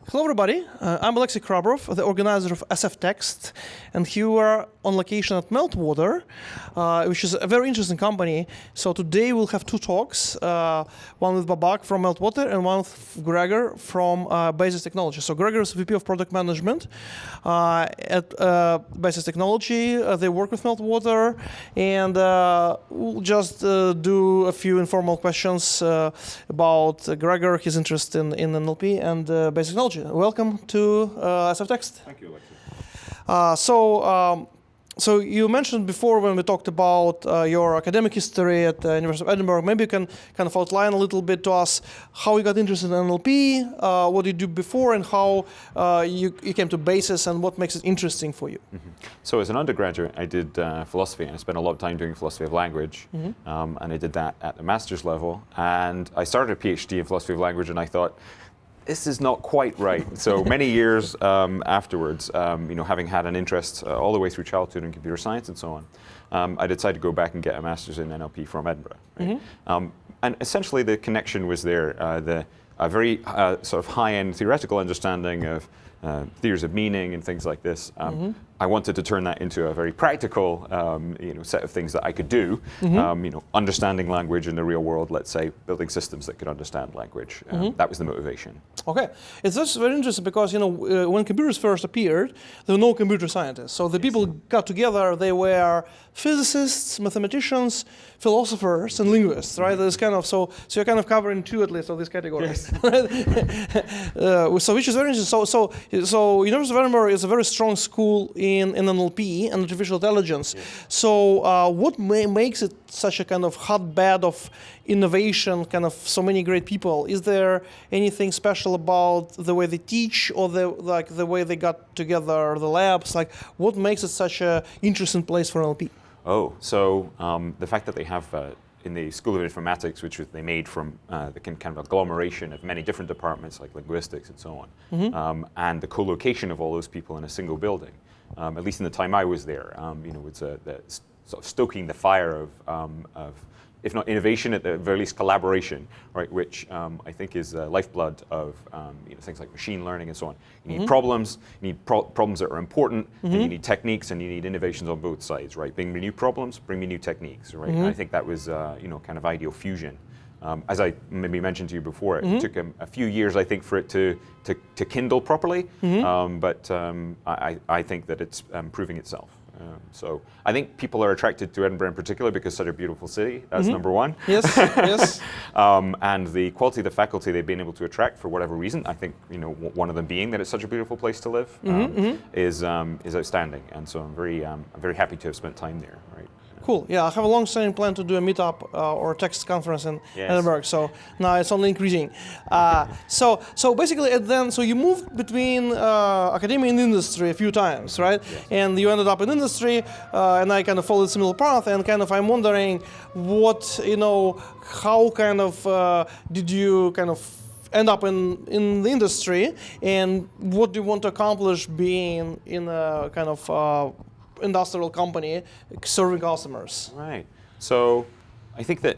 Hello everybody, I'm Alexy Khrabrov, the organizer of SF Text, and here we are on location at Meltwater, which is a very interesting company. So today we'll have two talks, one with Babak from Meltwater and one with Gregor from Basis Technology. So Gregor is VP of Product Management at Basis Technology. They work with Meltwater, and we'll just do a few informal questions about Gregor, his interest in NLP and Basis Technology. Welcome to SF Text. Thank you, Alexy. So you mentioned before when we talked about your academic history at the University of Edinburgh. Maybe you can kind of outline a little bit to us how you got interested in NLP, what you do before, and how you came to Basis, and what makes it interesting for you. Mm-hmm. So as an undergraduate, I did philosophy, and I spent a lot of time doing philosophy of language, and I did that at the master's level. And I started a PhD in philosophy of language, and I thought, this is not quite right. So many years afterwards, having had an interest all the way through childhood in computer science and so on, I decided to go back and get a master's in NLP from Edinburgh. Right? And essentially the connection was there, a very sort of high-end theoretical understanding of theories of meaning and things like this. I wanted to turn that into a very practical set of things that I could do, understanding language in the real world, let's say, building systems that could understand language. That was the motivation. Okay, it's just very interesting because when computers first appeared, there were no computer scientists. So the people got together, they were physicists, mathematicians, philosophers, and linguists, right? There's kind of so you're kind of covering two at least of these categories. Yes. So which is very interesting. So University of Edinburgh is a very strong school in NLP and artificial intelligence. Yes. So what makes it such a kind of hotbed of innovation, kind of so many great people? Is there anything special about the way they teach, or the way they got together, the labs? Like, what makes it such an interesting place for NLP? Oh, so the fact that they have in the School of Informatics, which they made from the kind of agglomeration of many different departments like linguistics and so on, and the co-location of all those people in a single building, at least in the time I was there, it's the sort of stoking the fire of if not innovation, at the very least collaboration, right? Which I think is the lifeblood of things like machine learning and so on. You need problems, you need problems that are important, and you need techniques, and you need innovations on both sides, right? Bring me new problems, bring me new techniques, right? And I think that was kind of ideal fusion. As I maybe mentioned to you before, it took a few years, I think, for it to kindle properly, but I think that it's proving itself. So I think people are attracted to Edinburgh in particular because it's such a beautiful city. That's number one. Yes, yes. And the quality of the faculty they've been able to attract for whatever reason, I think one of them being that it's such a beautiful place to live, is outstanding. And so I'm very happy to have spent time there. Right. Cool. Yeah, I have a long-standing plan to do a meetup or a text conference in Edinburgh. So now it's only increasing. So basically, then you moved between academia and industry a few times, right? Yes. And you ended up in industry, and I kind of followed a similar path. And kind of, I'm wondering how kind of did you kind of end up in the industry, and what do you want to accomplish being in a kind of industrial company serving customers? Right. So I think that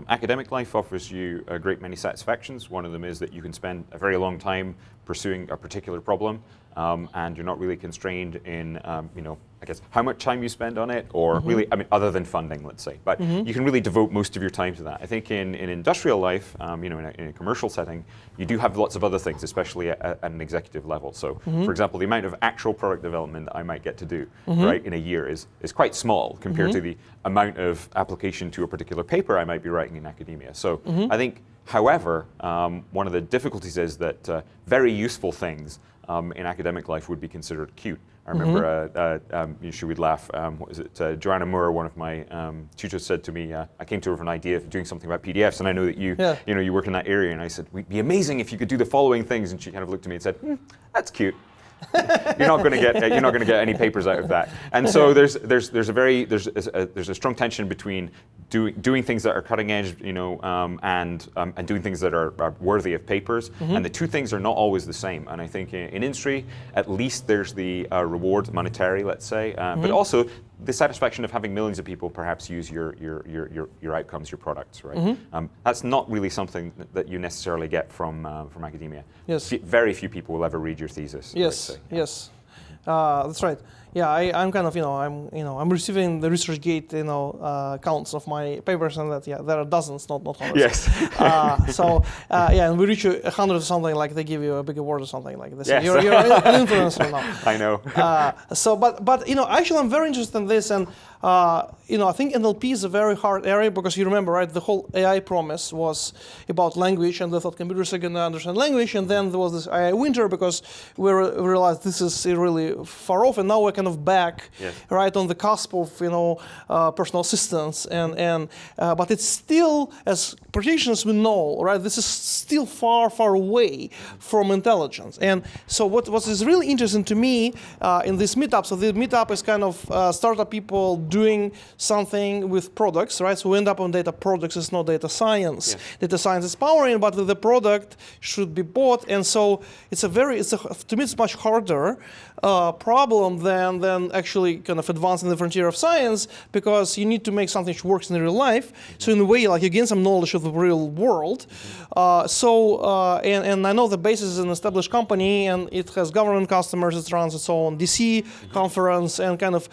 academic life offers you a great many satisfactions. One of them is that you can spend a very long time pursuing a particular problem, and you're not really constrained in, I guess, how much time you spend on it, or really, other than funding, let's say. But you can really devote most of your time to that. I think in industrial life, in a commercial setting, you do have lots of other things, especially at an executive level. So, for example, the amount of actual product development that I might get to do, right, in a year is quite small compared to the amount of application to a particular paper I might be writing in academia. So I think, however, one of the difficulties is that very useful things in academic life would be considered cute. I remember, you would laugh, what was it, Joanna Moore, one of my tutors, said to me, I came to her with an idea of doing something about PDFs, and I know that you work in that area, and I said, it'd be amazing if you could do the following things, and she kind of looked at me and said, that's cute. You're not going to get any papers out of that. And so there's a strong tension between doing things that are cutting edge, and doing things that are worthy of papers. And the two things are not always the same. And I think in industry, at least there's the reward monetary, let's say, but also the satisfaction of having millions of people perhaps use your outcomes, your products, right? That's not really something that you necessarily get from academia. Yes. Very few people will ever read your thesis. Yes. Yes. That's right. Yeah, I'm kind of, I'm receiving the ResearchGate, counts of my papers, and that, yeah, there are dozens, not hundreds. Yes. And we reach 100 or something, like they give you a big award or something like this. Yes. You're an influencer now. I know. But actually, I'm very interested in this, and I think NLP is a very hard area because you remember, right? The whole AI promise was about language, and they thought computers are going to understand language, and then there was this AI winter because we realized this is really far off, and now we're kind of back, right, on the cusp of personal assistance, but it's still, as practitioners we know, right? This is still far away from intelligence, and so what is really interesting to me in this meetup. So the meetup is kind of startup people doing something with products, right? So we end up on data products. It's not data science. Yes. Data science is powering, but the product should be bought, and so to me it's much harder problem than actually kind of advancing the frontier of science, because you need to make something which works in real life. So in a way, like you gain some knowledge of the real world. And I know the basis is an established company, and it has government customers. It runs its own DC conference, and kind of.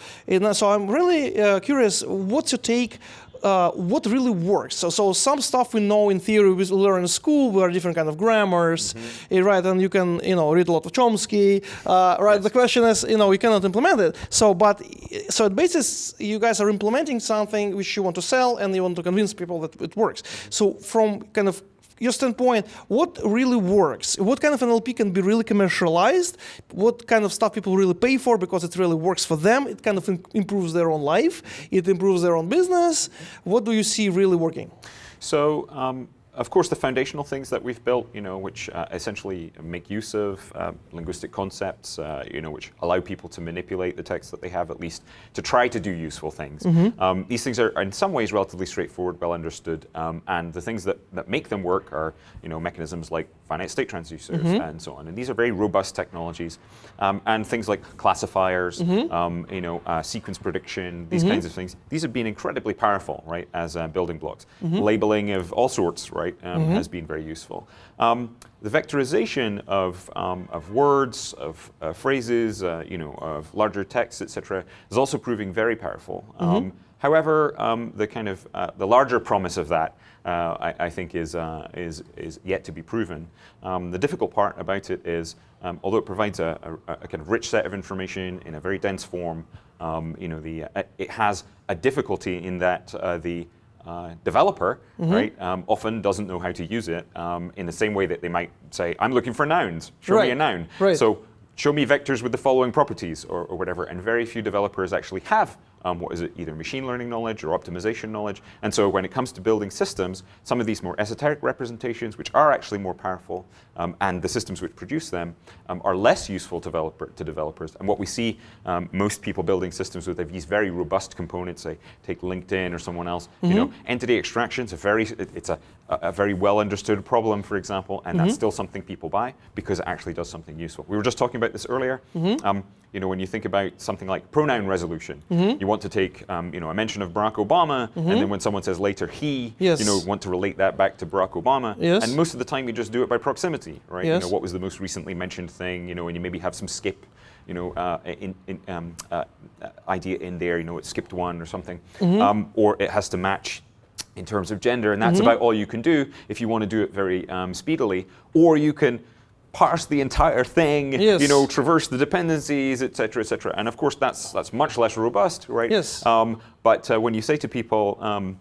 So I'm really curious. What's your take? What really works? So some stuff we know in theory we learn in school. There are different kind of grammars, right? And you can read a lot of Chomsky, right? Yes. The question is you cannot implement it. So at basis you guys are implementing something which you want to sell, and you want to convince people that it works. So from kind of your standpoint, what really works? What kind of NLP can be really commercialized? What kind of stuff people really pay for because it really works for them? It kind of improves their own life. It improves their own business. What do you see really working? So, of course, the foundational things that we've built, which essentially make use of linguistic concepts, which allow people to manipulate the text that they have, at least to try to do useful things. These things are in some ways relatively straightforward, well understood, and the things that make them work are, mechanisms like finite state transducers and so on. And these are very robust technologies, and things like classifiers, sequence prediction, these kinds of things. These have been incredibly powerful, right, as building blocks. Labeling of all sorts, right, has been very useful. The vectorization of words, of phrases, of larger texts, etc., is also proving very powerful. However, the kind of the larger promise of that, I think, is yet to be proven. The difficult part about it is, although it provides a kind of rich set of information in a very dense form, it has a difficulty in that the developer, right, often doesn't know how to use it in the same way that they might say, I'm looking for nouns, show me a noun. Right. So show me vectors with the following properties or whatever. And very few developers actually have either machine learning knowledge or optimization knowledge. And so when it comes to building systems, some of these more esoteric representations, which are actually more powerful, and the systems which produce them are less useful to developers. And what we see most people building systems with these very robust components, say take LinkedIn or someone else, entity extraction, it's a very well understood problem, for example, and that's still something people buy because it actually does something useful. We were just talking about this earlier. When you think about something like pronoun resolution, you want to take a mention of Barack Obama, and then when someone says later he, want to relate that back to Barack Obama. Yes. And most of the time you just do it by proximity, right? Yes. What was the most recently mentioned thing, and you maybe have some skip, idea in there, it skipped one or something, or it has to match in terms of gender, and that's about all you can do if you want to do it very speedily, or you can parse the entire thing, traverse the dependencies, et cetera, and of course that's much less robust, right? Yes. But when you say to people,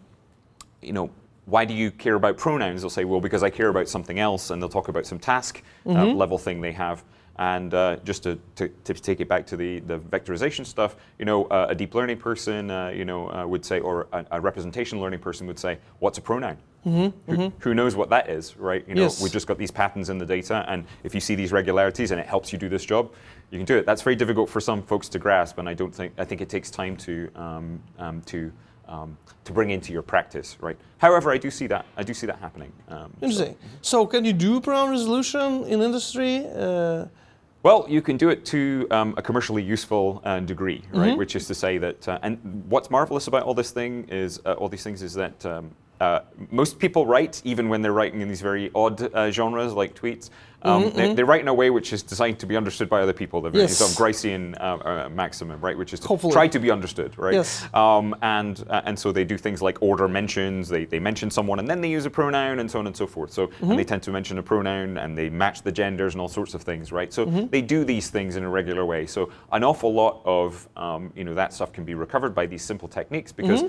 why do you care about pronouns? They'll say, well, because I care about something else, and they'll talk about some task level thing they have. And just to take it back to the vectorization stuff, a deep learning person, would say, or a representation learning person would say, what's a pronoun? Who knows what that is, right? We've just got these patterns in the data, and if you see these regularities and it helps you do this job, you can do it. That's very difficult for some folks to grasp, and I think it takes time to bring into your practice, right? However, I do see that happening. Interesting. So can you do pronoun resolution in industry? Well, you can do it to a commercially useful degree, right? Which is to say that, and what's marvelous about all these things is that most people write, even when they're writing in these very odd genres like tweets, they write in a way which is designed to be understood by other people. The very sort of Gricean maximum, right? Which is to try to be understood, right? Yes. And so they do things like order mentions. They mention someone and then they use a pronoun and so on and so forth. So and they tend to mention a pronoun and they match the genders and all sorts of things, right? So they do these things in a regular way. So an awful lot of that stuff can be recovered by these simple techniques because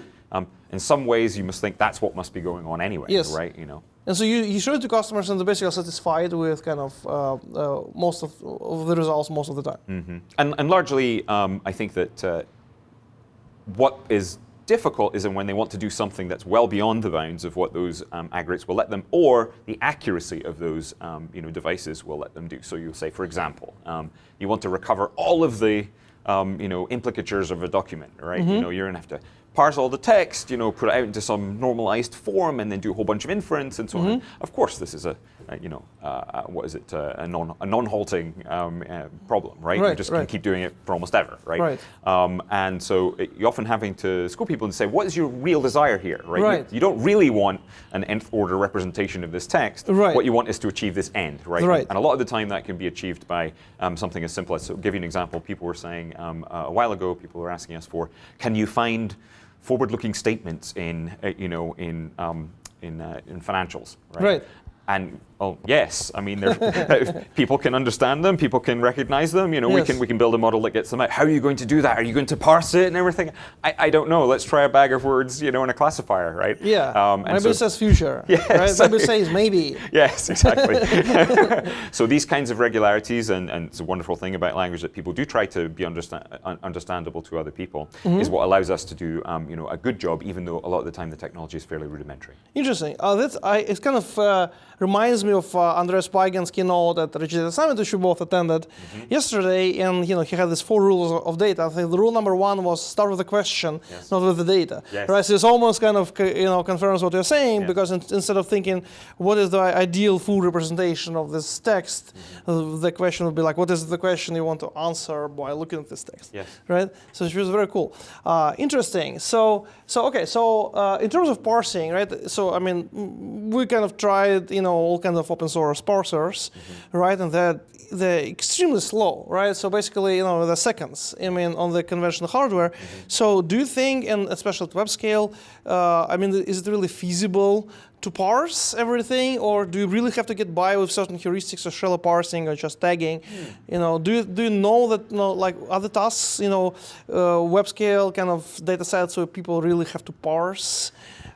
in some ways you must think that's what must be going on anyway, right? And so you show it to customers and they're basically satisfied with kind of most of the results most of the time. And largely, I think that what is difficult is when they want to do something that's well beyond the bounds of what those aggregates will let them, or the accuracy of those devices will let them do. So you'll say, for example, you want to recover all of the implicatures of a document, right? You're going to have to parse all the text, put it out into some normalized form, and then do a whole bunch of inference and so on. Of course, this is a non-halting problem, right? You just can keep doing it for almost ever, right? And so you're often having to school people and say, what is your real desire here, right? You don't really want an nth order representation of this text. What you want is to achieve this end, right? And a lot of the time that can be achieved by something as simple as, so I'll give you an example. People were saying a while ago, people were asking us for, can you find forward-looking statements in financials, right? And yes, I mean, people can understand them, people can recognize them. We can build a model that gets them out. How are you going to do that? Are you going to parse it and everything? I don't know. Let's try a bag of words, in a classifier, right? Maybe it says future. Right? Maybe it says maybe. Yes, exactly. So these kinds of regularities, and it's a wonderful thing about language that people do try to be understandable to other people, is what allows us to do a good job, even though a lot of the time the technology is fairly rudimentary. Interesting. It kind of reminds me of Andreas Peigen's keynote at the Rich Data Summit, which we both attended yesterday, and he had these 4 rules of data. I think the rule number 1 was start with the question, not with the data. Right? So it's almost kind of confirms what you're saying, because instead of thinking what is the ideal full representation of this text, the question would be like, what is the question you want to answer by looking at this text? Right? So it was very cool. Interesting. So in terms of parsing, right? So I mean, we kind of tried all kinds of open source parsers, right? And they're extremely slow, right? So basically, the seconds, on the conventional hardware. So do you think, and especially at web scale, is it really feasible to parse everything, or do you really have to get by with certain heuristics or shallow parsing or just tagging? Do you know that like other tasks, web scale kind of data sets where people really have to parse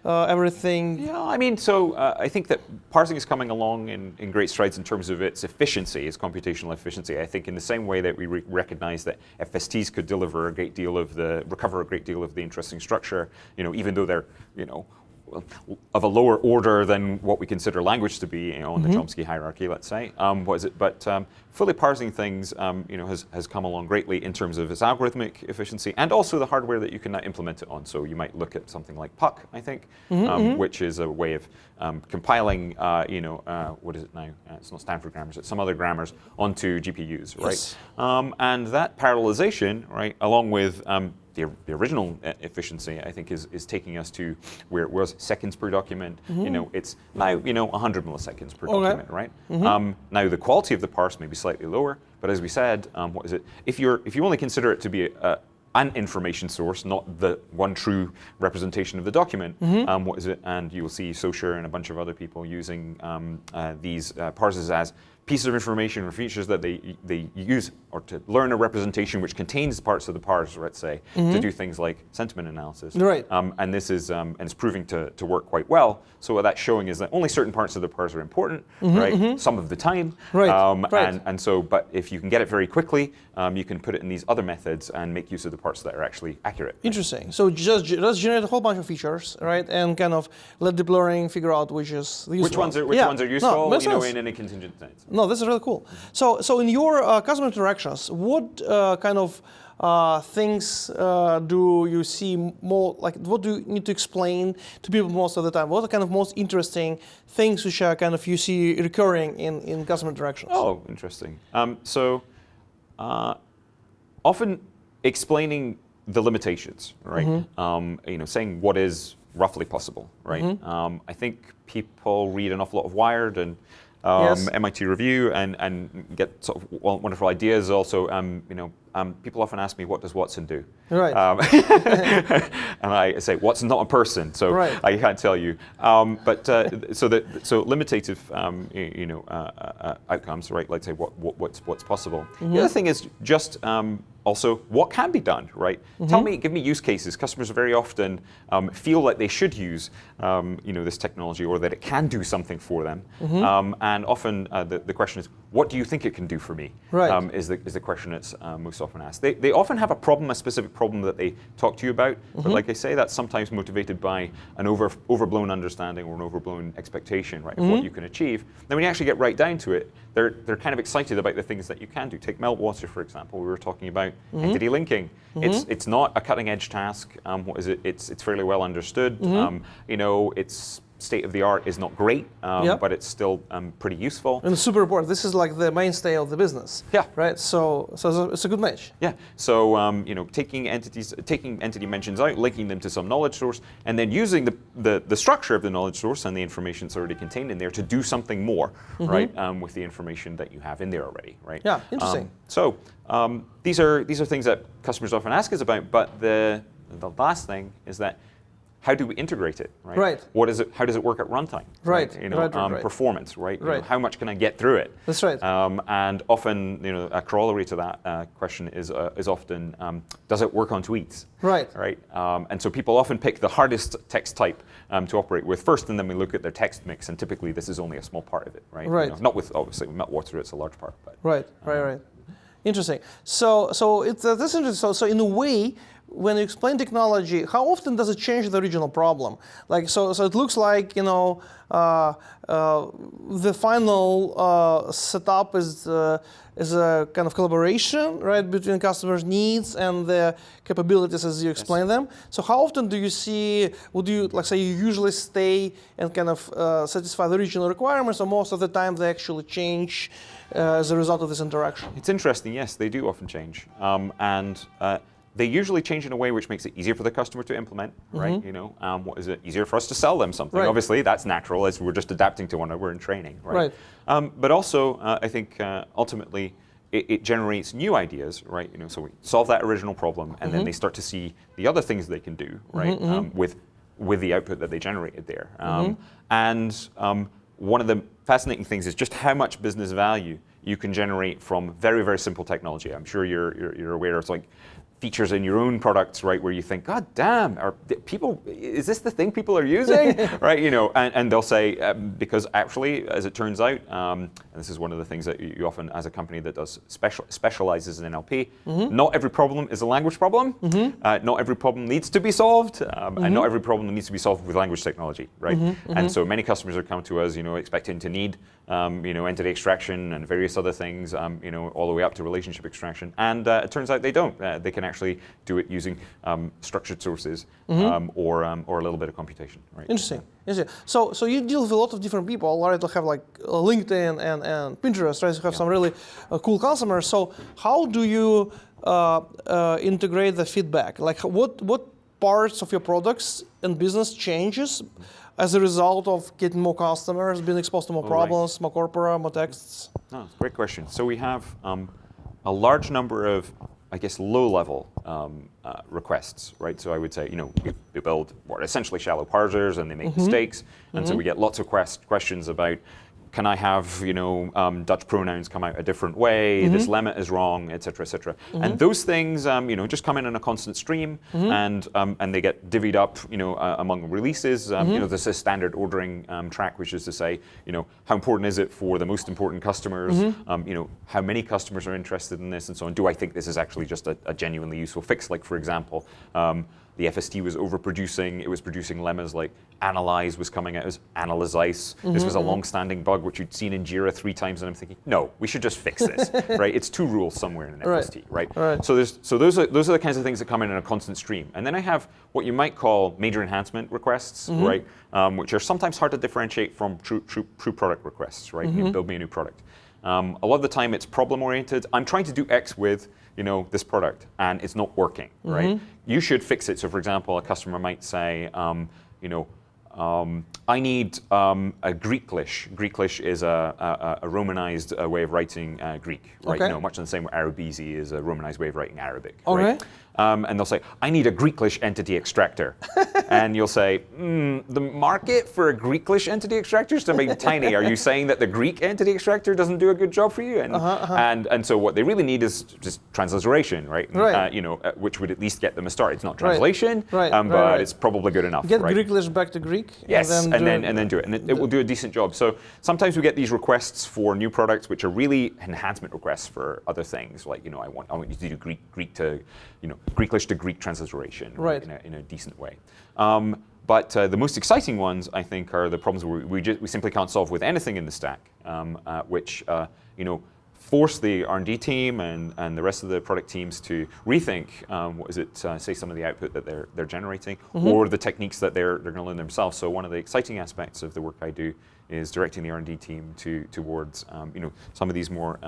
everything? Yeah, I think that parsing is coming along in great strides in terms of its efficiency, its computational efficiency. I think in the same way that we recognize that FSTs could recover a great deal of the interesting structure, even though they're, of a lower order than what we consider language to be, in the Chomsky hierarchy, let's say. But fully parsing things, has come along greatly in terms of its algorithmic efficiency and also the hardware that you can implement it on. So you might look at something like Puck, I think, which is a way of compiling, what is it now? It's not Stanford grammars, it's some other grammars onto GPUs, right? And that parallelization, right, along with the original efficiency, I think, is taking us to where it was seconds per document. It's now 100 milliseconds per document, right? Now the quality of the parse may be slightly lower, but as we said, if you only consider it to be an information source, not the one true representation of the document, and you will see Socher and a bunch of other people using these parsers as pieces of information or features that they use or to learn a representation which contains parts of the parse, let's say, to do things like sentiment analysis. And this is and it's proving to work quite well. So what that's showing is that only certain parts of the parse are important, right? Some of the time. And so, but if you can get it very quickly, you can put it in these other methods and make use of the parts that are actually accurate. Interesting. So just generate a whole bunch of features, right? And kind of let deep learning figure out which is the useful ones are useful, in any contingent sense. No, this is really cool. So in your customer interactions, what kind of things do you see more, like what do you need to explain to people most of the time? What are kind of most interesting things which are kind of you see recurring in customer interactions? Oh, interesting. So Often explaining the limitations, right? Saying what is roughly possible, right? I think people read an awful lot of Wired and MIT Review and get sort of wonderful ideas. Also, people often ask me, what does Watson do? Right. And I say, Watson not a person, so I can't tell you. So limitative, outcomes, right? Like say, what's possible. The other thing is just also what can be done, right? Give me use cases. Customers very often feel like they should use, this technology, or that it can do something for them. And often the question is, what do you think it can do for me? Right. Is the question that's most often asked. They often have a specific problem that they talk to you about, but like I say, that's sometimes motivated by an overblown understanding or an overblown expectation, right, of what you can achieve. Then when you actually get right down to it, they're kind of excited about the things that you can do. Take meltwater, for example. We were talking about entity linking. It's not a cutting edge task. What is it? It's fairly well understood. It's state of the art is not great, but it's still pretty useful. And super important. This is like the mainstay of the business. Yeah. Right. So it's a good match. Yeah. So taking entity mentions out, linking them to some knowledge source, and then using the structure of the knowledge source and the information that's already contained in there to do something more, right? With the information that you have in there already, right? Yeah. Interesting. These are things that customers often ask us about. But the last thing is that, how do we integrate it, right? Right. How does it work at runtime? Right. Performance, right? Right. How much can I get through it? That's right. And often, a corollary to that question is often, does it work on tweets? Right. Right. And so people often pick the hardest text type to operate with first, and then we look at their text mix, and typically this is only a small part of it, right? Right. Not with, obviously, with meltwater, it's a large part. But, Right. Interesting. So it's this interesting. So in a way, when you explain technology, how often does it change the original problem? Like so it looks like the final setup is a kind of collaboration, right, between customers' needs and the capabilities as you explain them. So how often do you see? Would you you usually stay and kind of satisfy the original requirements, or most of the time they actually change as a result of this interaction? It's interesting. Yes, they do often change, and they usually change in a way which makes it easier for the customer to implement, right? What is it? Easier for us to sell them something. Right. Obviously, that's natural, as we're just adapting to one another, we're in training, right? But also, I think ultimately, it generates new ideas, right? So we solve that original problem, and then they start to see the other things they can do, right? With the output that they generated there. And one of the fascinating things is just how much business value you can generate from very, very simple technology. I'm sure you're aware of features in your own products, right, where you think, God damn, is this the thing people are using? Right, and they'll say, because actually, as it turns out, and this is one of the things that you often, as a company that does specializes in NLP, not every problem is a language problem, not every problem needs to be solved, and not every problem needs to be solved with language technology, right? And so many customers are coming to us, expecting to need, entity extraction and various other things, all the way up to relationship extraction, and it turns out they don't. They can actually do it using structured sources or a little bit of computation. Right? Interesting. So you deal with a lot of different people, right? You have like LinkedIn and Pinterest, right? You have some really cool customers. So how do you integrate the feedback? Like what parts of your products and business changes as a result of getting more customers, being exposed to more problems, more corpora, more texts? No, great question. So we have a large number of, I guess, low-level requests, right? So I would say, we build what are essentially shallow parsers, and they make mistakes, and so we get lots of questions about, can I have, Dutch pronouns come out a different way? This lemma is wrong, et cetera, et cetera. And those things, just come in a constant stream, and they get divvied up, among releases. There's a standard ordering track, which is to say, how important is it for the most important customers? How many customers are interested in this, and so on. Do I think this is actually just a genuinely useful fix? Like, for example, the FST was overproducing. It was producing lemmas like analyze was coming out as analysize. This was a long-standing bug which you'd seen in Jira 3 times, and I'm thinking, no, we should just fix this, right? It's 2 rules somewhere in an FST, right? So those are the kinds of things that come in a constant stream. And then I have what you might call major enhancement requests, right? Which are sometimes hard to differentiate from true product requests, right? Build me a new product. A lot of the time it's problem-oriented. I'm trying to do X with this product, and it's not working, right? You should fix it. So, for example, a customer might say, I need a Greeklish. Greeklish is a Romanized way of writing Greek, right? Okay. Much in the same way Arabizi is a Romanized way of writing Arabic, Okay. right? And they'll say, I need a Greeklish entity extractor. And you'll say, the market for a Greeklish entity extractor is maybe tiny. Are you saying that the Greek entity extractor doesn't do a good job for you? And so what they really need is just transliteration, right? Right. Which would at least get them a start. It's not translation, Right. but it's probably good enough. Get right? Greeklish back to Greek. Yes, and then do it, and it will do a decent job. So sometimes we get these requests for new products, which are really enhancement requests for other things, like I want you to do Greek to Greeklish to Greek transliteration, right. in a decent way. But the most exciting ones, I think, are the problems where we simply can't solve with anything in the stack, which force the R&D team and the rest of the product teams to rethink say some of the output that they're generating, or the techniques that they're going to learn themselves. So one of the exciting aspects of the work I do is directing the R&D team towards some of these more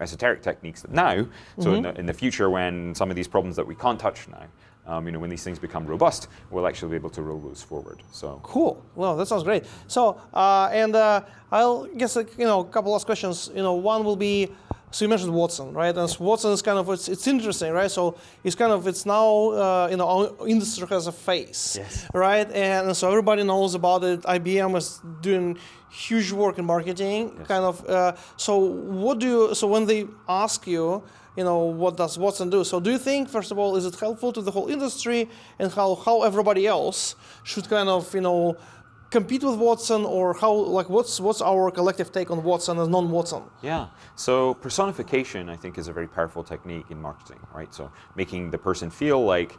esoteric techniques now. So in the future, when some of these problems that we can't touch now, when these things become robust, we'll actually be able to roll those forward. So cool. Well, that sounds great. So I'll guess a couple last questions. One will be, so you mentioned Watson, right? And Watson is kind of it's interesting, right? So it's now our industry has a face, yes. right? And so everybody knows about it. IBM is doing huge work in marketing, yes. Kind of. So when they ask you, what does Watson do? So do you think, first of all, is it helpful to the whole industry, and how everybody else should kind of, compete with Watson, or what's our collective take on Watson as non-Watson? Yeah, so personification, I think, is a very powerful technique in marketing, right? So making the person feel like,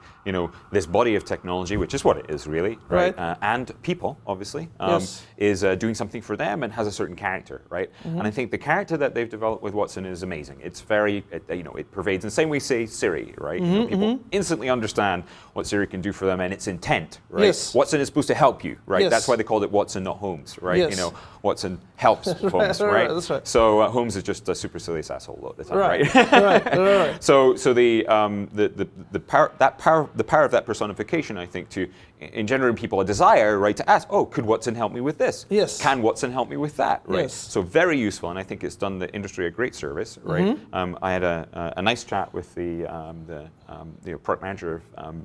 this body of technology, which is what it is really, right? And people, obviously, yes. is doing something for them and has a certain character, right? And I think the character that they've developed with Watson is amazing. It's very, it pervades, in the same way, say, Siri, right? People instantly understand what Siri can do for them and its intent, right? Yes. Watson is supposed to help you, right? Yes. That's why they called it Watson, not Holmes, right? Yes. Watson helps Holmes, right? That's right. So Holmes is just a supercilious asshole all the time, right? Right. So the power of that personification, I think, to engender in people a desire, right, to ask, could Watson help me with this? Yes. Can Watson help me with that? Right. Yes. So very useful, and I think it's done the industry a great service, right? I had a nice chat with the product manager of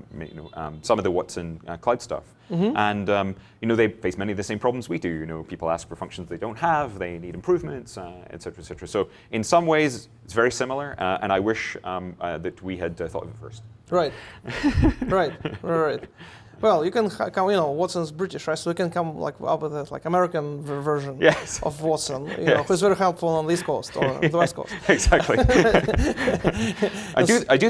some of the Watson cloud stuff. And they face many of the same problems we do. People ask for functions they don't have, they need improvements, et cetera, et cetera. So in some ways, it's very similar, and I wish that we had thought of it first. Right. Right. Well, you can come, Watson's British, right? So you can come up with a American version yes. of Watson, yes. who's very helpful on the East Coast or on the West Coast. Exactly. I do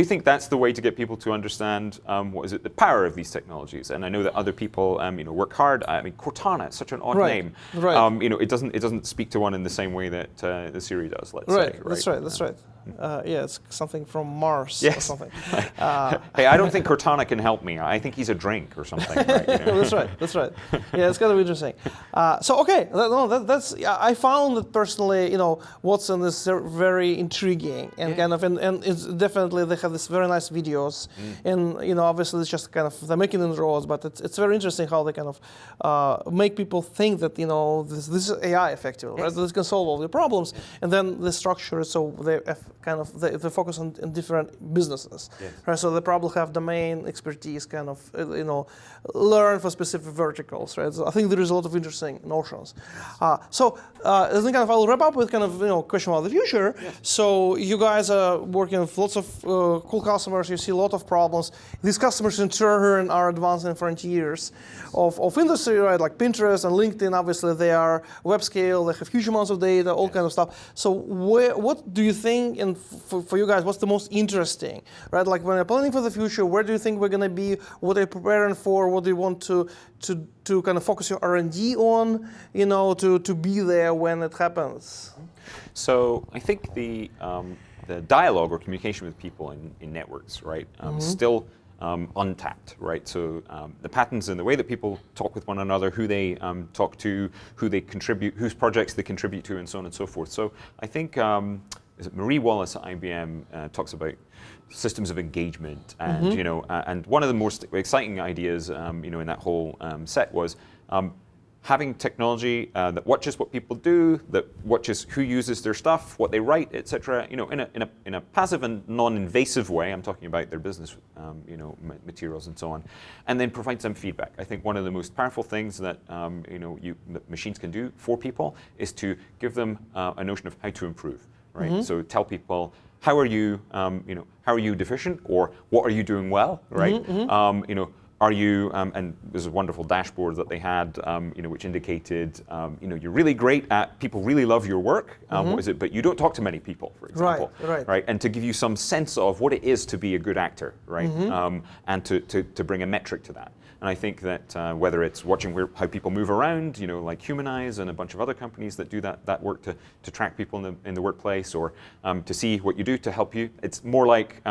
think that's the way to get people to understand the power of these technologies. And I know that other people work hard. I mean, Cortana, it's such an odd name. Right. It doesn't speak to one in the same way that the Siri does. Let's right. say. Right. That's right. It's something from Mars yes. or something. Hey, I don't think Cortana can help me. I think he's a drink or something. Right, That's right. Yeah, it's kind of interesting. I found that personally, Watson is very intriguing and and it's definitely they have this very nice videos, and obviously it's just kind of they're making inroads, but it's very interesting how they kind of make people think that this is AI effectively, right? This can solve all the problems, and then the structure is so they they focus on different businesses, right? So they probably have domain expertise, kind of learn for specific verticals, right? So I think there is a lot of interesting notions. So I think I'll wrap up with kind of question about the future. Yes. So you guys are working with lots of cool customers. You see a lot of problems. These customers in turn are advancing frontiers of industry, right? Like Pinterest and LinkedIn. Obviously, they are web scale. They have huge amounts of data, all kind of stuff. So what do you think, and for you guys, what's the most interesting, right? Like when you're planning for the future, where do you think we're going to be? What are you preparing for? What do you want to kind of focus your R&D on, to be there when it happens? So I think the dialogue or communication with people in networks, right, still untapped, right? So the patterns in the way that people talk with one another, who they talk to, who they contribute, whose projects they contribute to, and so on and so forth. So I think is it Marie Wallace at IBM talks about systems of engagement, and and one of the most exciting ideas, in that whole set was having technology that watches what people do, that watches who uses their stuff, what they write, etc. In a passive and non-invasive way. I'm talking about their business, materials and so on, and then provide some feedback. I think one of the most powerful things that that machines can do for people is to give them a notion of how to improve. Right. So tell people, how are you, how are you deficient, or what are you doing well, right? Are you, and there's a wonderful dashboard that they had, which indicated, you're really great at, people really love your work, what is it, but you don't talk to many people, for example. Right. And to give you some sense of what it is to be a good actor, right? And to bring a metric to that. And I think that whether it's watching how people move around, like Humanize and a bunch of other companies that do that work to track people in the workplace, or to see what you do to help you, it's more like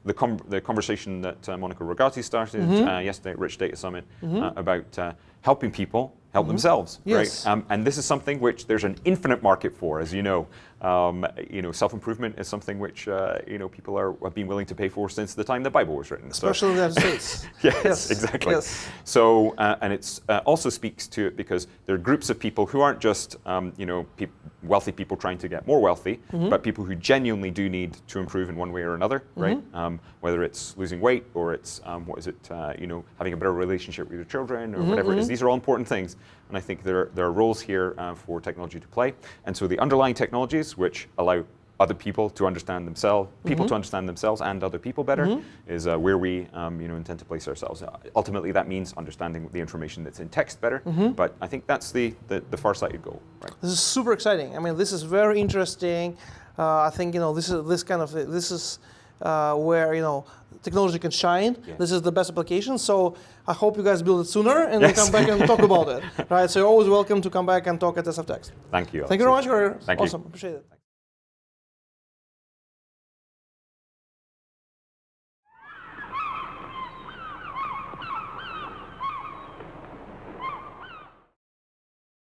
the conversation that Monica Rogati started yesterday at Rich Data Summit about helping people help themselves, yes. Right? And this is something which there's an infinite market for, as you know. Self-improvement is something which people have been willing to pay for since the time the Bible was written. Especially in the United States. Yes, exactly. Yes. So, and it's also speaks to it because there are groups of people who aren't just wealthy people trying to get more wealthy, but people who genuinely do need to improve in one way or another, right? Whether it's losing weight or it's having a better relationship with your children or whatever it is. These are all important things, and I think there are roles here for technology to play. And so the underlying technologies which allow other people to understand themselves, to understand themselves and other people better, is where we intend to place ourselves. Ultimately, that means understanding the information that's in text better. But I think that's the far-sighted goal. Right? This is super exciting. I mean, this is very interesting. I think this is where technology can shine. Yeah. This is the best application. So I hope you guys build it sooner and we come back and talk about it. Right. So you're always welcome to come back and talk at SF Text. Thank you. Thank you very much. You're Thank awesome. You. Appreciate it.